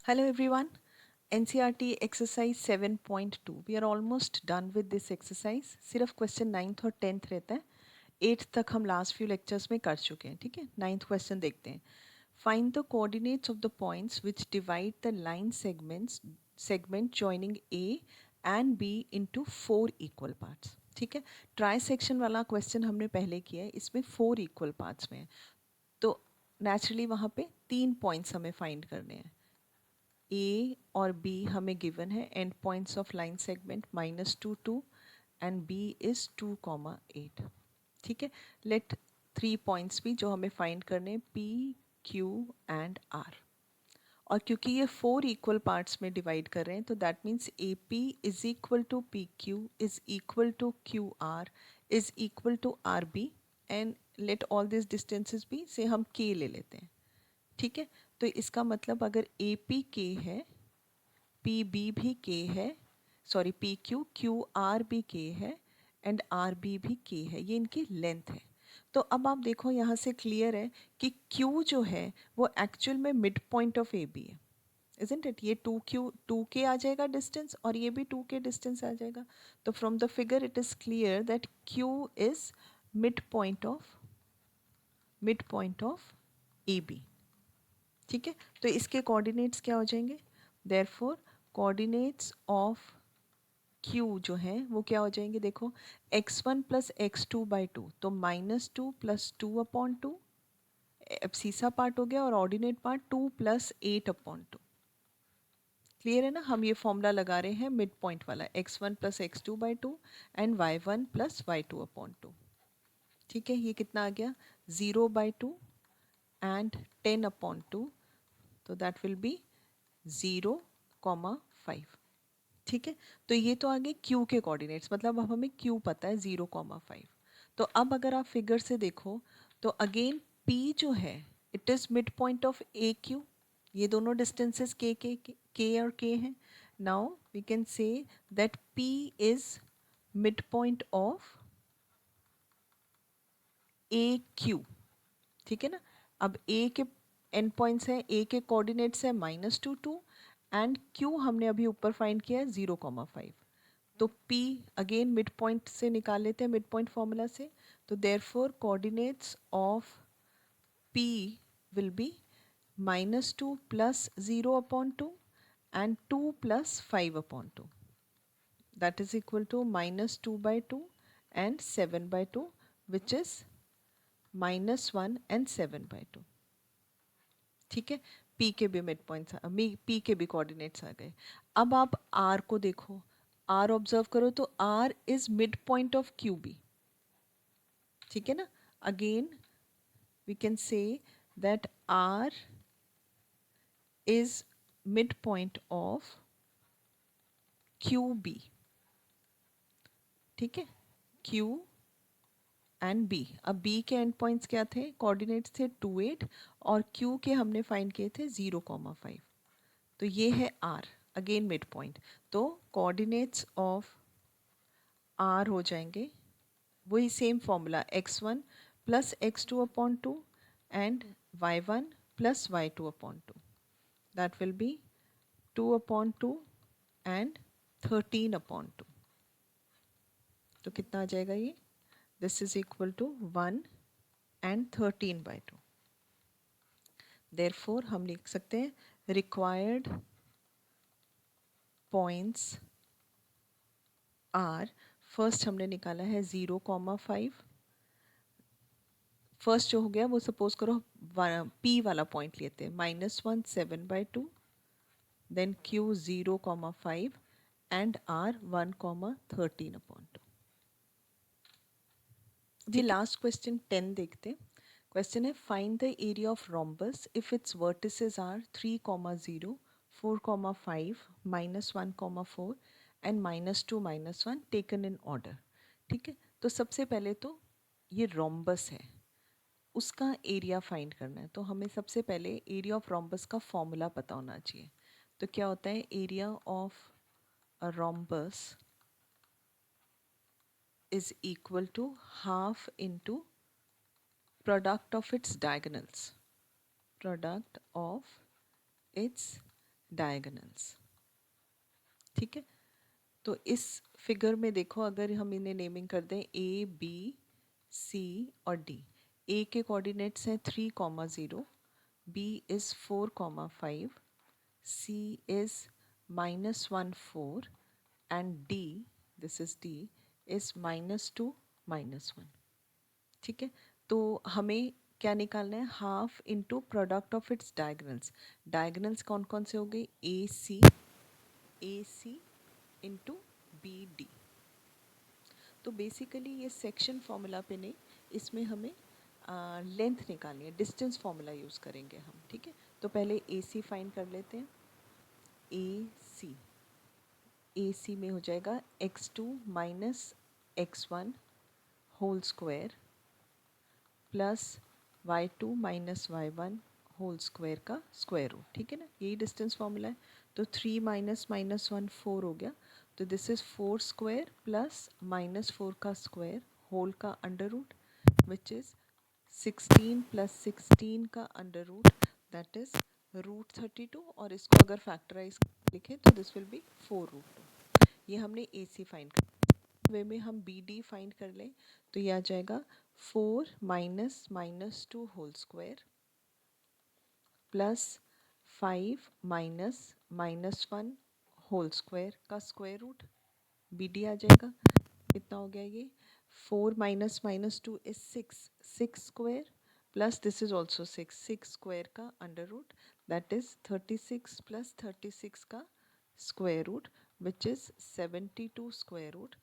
Hello everyone. NCRT exercise 7.2. We are almost done with this exercise. सिर्फ question 9th और 10th रहता है. 8th तक हम लास्ट फ्यू लेक्चर्स में कर चुके हैं. ठीक है, 9th क्वेश्चन देखते हैं. Find the coordinates of the points which divide the line segment joining A and B into 4 equal parts. ठीक है, ट्राई सेक्शन वाला क्वेश्चन हमने पहले किया है. इसमें 4 इक्वल पार्ट्स में है, तो नेचुरली वहाँ पे 3 पॉइंट्स हमें फाइंड करने हैं. ए और बी हमें गिवन है. End points of line segment -2 2 and B is 2,8. ठीक है, लेट 3 पॉइंट्स भी जो हमें फाइंड करने हैं, पी क्यू एंड आर. और क्योंकि ये 4 इक्वल पार्ट्स में डिवाइड कर रहे हैं, तो that means A P is equal to P Q is equal to Q R is equal to R B. And let all this distances भी से हम के ले लेते हैं. ठीक है, तो इसका मतलब अगर ए पी के है, पी बी भी के है, sorry P Q Q R भी के है एंड आर बी भी के है, ये इनकी लेंथ है. तो अब आप देखो यहाँ से क्लियर है कि क्यू जो है वो एक्चुअल में mid point of A b है. Isn't it? ये 2 के आ जाएगा डिस्टेंस और ये भी 2 के डिस्टेंस आ जाएगा. तो from the figure it is clear that Q is mid point of A B. ठीक है, तो इसके कोऑर्डिनेट्स क्या हो जाएंगे? देयरफॉर कोऑर्डिनेट्स ऑफ क्यू जो है वो क्या हो जाएंगे? देखो, x1 प्लस x2/2, तो -2 प्लस 2/2. अब सीसा पार्ट हो गया और ऑर्डिनेट पार्ट 2 प्लस 8/2. क्लियर है ना? हम ये फॉर्मूला लगा रहे हैं मिड पॉइंट वाला, x1 plus x2/2 and y1 plus y2/2. ठीक है, ये कितना आ गया? 0/2 एंड 10/2, तो दैट विल बी 0,5. ठीक है, तो ये तो आगे क्यू के कोऑर्डिनेट्स, मतलब अब हमें क्यू पता है 0,5. तो अब अगर आप फिगर से देखो तो अगेन पी जो है it is mid point of A Q. ये दोनों डिस्टेंसेस के और के हैं. Now we can say that P is mid point of A Q. ठीक है ना? अब ए के एंड पॉइंट्स हैं, ए के कोऑर्डिनेट्स है -2 2 एंड क्यू हमने अभी ऊपर फाइंड किया है 0,5. तो P अगेन मिड पॉइंट से निकाल लेते हैं, मिड पॉइंट फॉर्मूला से. तो therefore coordinates of P will be -2 plus 0/2 and 2 plus 5/2. That is equal to -2/2 and 7/2, which is -1 and 7/2. ठीक है, P के भी मिड पॉइंट्स, P के भी कोऑर्डिनेट्स आ गए. अब आप R को देखो, R ऑब्जर्व करो, तो R is mid point of Q B. ठीक है ना? Again we can say that R is mid point of Q B. ठीक है, Q एंड B. अब B के एंड पॉइंट्स क्या थे? कोऑर्डिनेट्स थे 2 8 और Q के हमने फाइंड किए थे 0,5. तो ये है R, अगेन मिड पॉइंट. तो कोऑर्डिनेट्स ऑफ R हो जाएंगे वही same formula, x1 plus x2/2 and y1 plus y2/2. That will be 2/2 and 13/2. तो कितना आ जाएगा ये? This is equal to 1 and 13/2. Therefore हम लिख सकते हैं रिक्वायर्ड पॉइंट्स आर. फर्स्ट हमने निकाला है 0,5. फर्स्ट जो हो गया वो सपोज करो P वाला पॉइंट लेते हैं, -1 7/2, देन Q 0,5 एंड R 1,13/2. जी लास्ट क्वेश्चन 10 देखते हैं. क्वेश्चन है find the area of rhombus if its vertices are 3,0 4,5 -1,4 and -2 -1 taken in order. ठीक है, तो सबसे पहले तो ये रोम्बस है, उसका एरिया फाइंड करना है. तो हमें सबसे पहले एरिया ऑफ रोम्बस का फॉर्मूला पता होना चाहिए. तो क्या होता है? Area of a rhombus is equal to half into product of its diagonals. Product of its diagonals. ठीक है, तो इस फिगर में देखो, अगर हम इन्हें नेमिंग कर दें ए बी सी और डी। ए के कोऑर्डिनेट्स हैं 3, 0, B is 4, 5, C is -1, 4 and D, this is D, is -2, -1। ठीक है, तो हमें क्या निकालना है, half into product of its diagonals. Diagonals कौन कौन से हो गए, A C into B D. तो बेसिकली ये सेक्शन फॉर्मूला पे नहीं, इसमें हमें लेंथ निकालनी है, डिस्टेंस फॉर्मूला यूज़ करेंगे हम। ठीक है, तो पहले ए सी फाइंड कर लेते हैं। ए सी में हो जाएगा x2 minus x1 whole square plus y2 minus y1 whole square का स्क्वायर रूट। ठीक है ना, यही डिस्टेंस फॉर्मूला है। तो 3 माइनस -1 4 हो गया, तो दिस इज 4 स्क्वायर प्लस -4 का स्क्वायर होल का under root, which is 16 plus 16 का अंडर रूट, दैट इज √32। और इसको अगर फैक्टराइज लिखें तो दिस विल बी 4√2। ये हमने ए सी फाइंड कर, वे में हम बी डी फाइंड कर लें तो ये आ जाएगा 4 minus -2 whole square plus 5 minus -1 whole square का स्क्वायर रूट, बी डी आ जाएगा। कितना हो गया ये, 4 minus -2 is 6 square plus this is also 6 square का under root, that is 36 plus 36 का square root, which is 72 square root.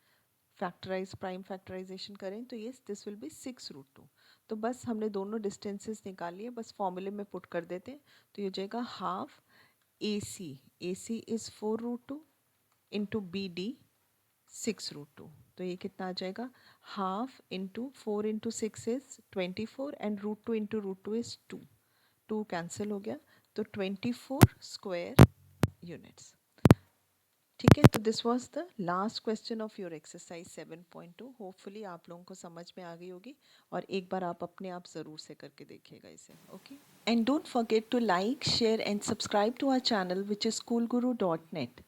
Factorize, prime factorization करें तो ये दिस विल बी 6√2। तो बस हमने दोनों डिस्टेंसेस निकाल लिए, बस फॉर्मूले में पुट कर देते हैं। तो ये हो जाएगा half A C is 4√2 into B D 6√2। तो ये कितना आ जाएगा, half into 4 into 6 is 24 and √2 into √2 is 2, 2 cancel हो गया, तो 24 स्क्वायर यूनिट्स। ठीक है, तो this was the last question of your exercise 7.2। Hopefully आप लोगों को समझ में आ गई होगी, और एक बार आप अपने आप ज़रूर से करके देखिएगा इसे। Okay, and don't forget to like, share and subscribe to our channel which is schoolguru.net।